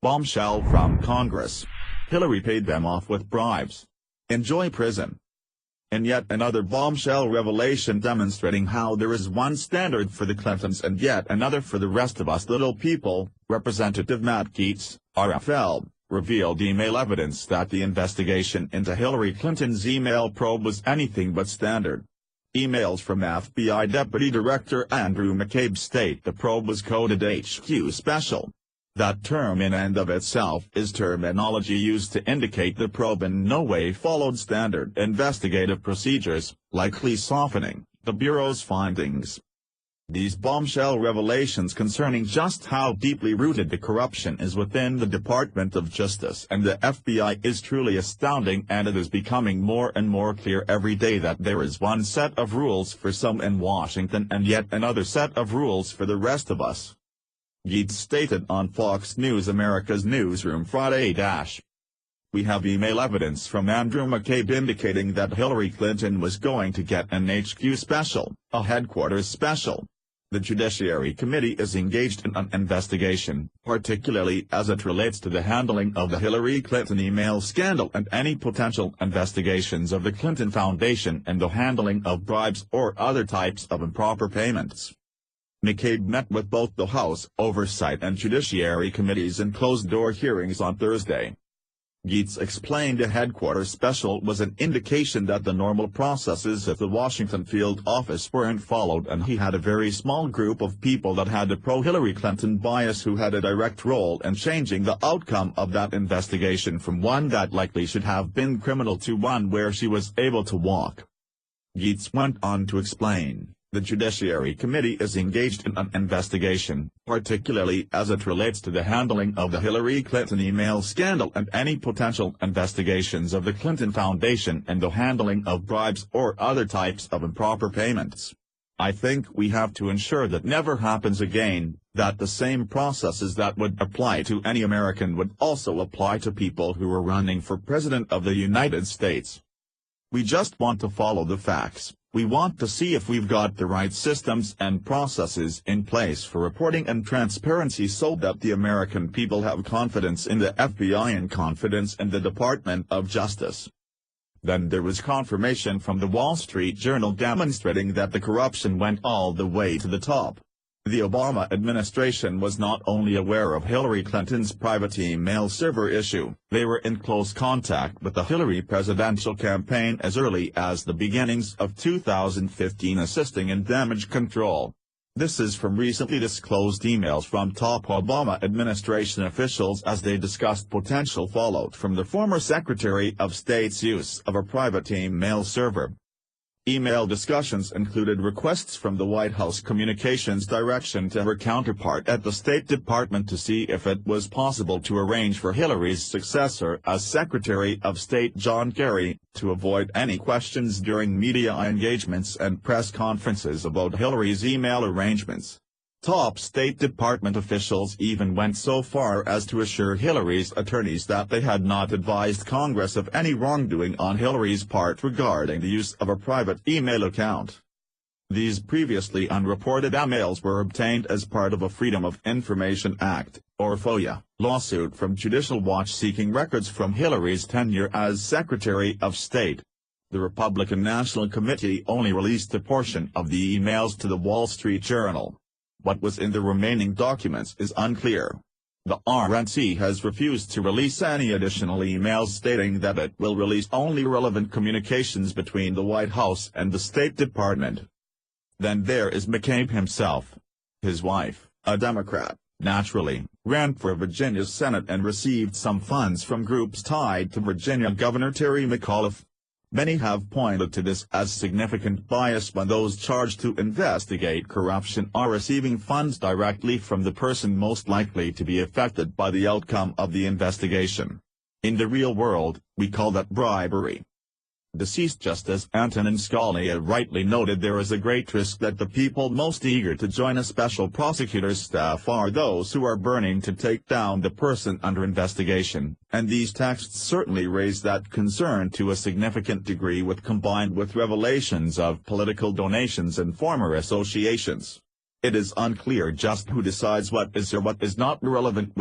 Bombshell from Congress. Hillary paid them off with bribes. Enjoy prison. In yet another bombshell revelation demonstrating how there is one standard for the Clintons and yet another for the rest of us little people, Representative Matt Gaetz, RFL, revealed email evidence that the investigation into Hillary Clinton's email probe was anything but standard. Emails from FBI Deputy Director Andrew McCabe state the probe was coded HQ Special. That term in and of itself is terminology used to indicate the probe in no way followed standard investigative procedures, likely softening the Bureau's findings. These bombshell revelations concerning just how deeply rooted the corruption is within the Department of Justice and the FBI is truly astounding, and it is becoming more and more clear every day that there is one set of rules for some in Washington and yet another set of rules for the rest of us. Gaetz stated on Fox News America's Newsroom Friday. We have email evidence from Andrew McCabe indicating that Hillary Clinton was going to get an HQ special, a headquarters special. The Judiciary Committee is engaged in an investigation, particularly as it relates to the handling of the Hillary Clinton email scandal and any potential investigations of the Clinton Foundation and the handling of bribes or other types of improper payments. McCabe met with both the House Oversight and Judiciary Committees in closed-door hearings on Thursday. Gaetz explained a headquarters special was an indication that the normal processes at the Washington field office weren't followed, and he had a very small group of people that had a pro-Hillary Clinton bias who had a direct role in changing the outcome of that investigation from one that likely should have been criminal to one where she was able to walk. Gaetz went on to explain, the Judiciary Committee is engaged in an investigation, particularly as it relates to the handling of the Hillary Clinton email scandal and any potential investigations of the Clinton Foundation and the handling of bribes or other types of improper payments. I think we have to ensure that never happens again, that the same processes that would apply to any American would also apply to people who are running for President of the United States. We just want to follow the facts. We want to see if we've got the right systems and processes in place for reporting and transparency so that the American people have confidence in the FBI and confidence in the Department of Justice. Then there was confirmation from the Wall Street Journal demonstrating that the corruption went all the way to the top. The Obama administration was not only aware of Hillary Clinton's private email server issue, they were in close contact with the Hillary presidential campaign as early as the beginnings of 2015, assisting in damage control. This is from recently disclosed emails from top Obama administration officials as they discussed potential fallout from the former Secretary of State's use of a private email server. Email discussions included requests from the White House Communications Direction to her counterpart at the State Department to see if it was possible to arrange for Hillary's successor as Secretary of State John Kerry, to avoid any questions during media engagements and press conferences about Hillary's email arrangements. Top State Department officials even went so far as to assure Hillary's attorneys that they had not advised Congress of any wrongdoing on Hillary's part regarding the use of a private email account. These previously unreported emails were obtained as part of a Freedom of Information Act, or FOIA, lawsuit from Judicial Watch seeking records from Hillary's tenure as Secretary of State. The Republican National Committee only released a portion of the emails to the Wall Street Journal. What was in the remaining documents is unclear. The RNC has refused to release any additional emails, stating that it will release only relevant communications between the White House and the State Department. Then there is McCabe himself. His wife, a Democrat, naturally, ran for Virginia's Senate and received some funds from groups tied to Virginia Governor Terry McAuliffe. Many have pointed to this as significant bias when those charged to investigate corruption are receiving funds directly from the person most likely to be affected by the outcome of the investigation. In the real world, we call that bribery. Deceased Justice Antonin Scalia rightly noted there is a great risk that the people most eager to join a special prosecutor's staff are those who are burning to take down the person under investigation, and these texts certainly raise that concern to a significant degree combined with revelations of political donations and former associations. It is unclear just who decides what is or what is not relevant with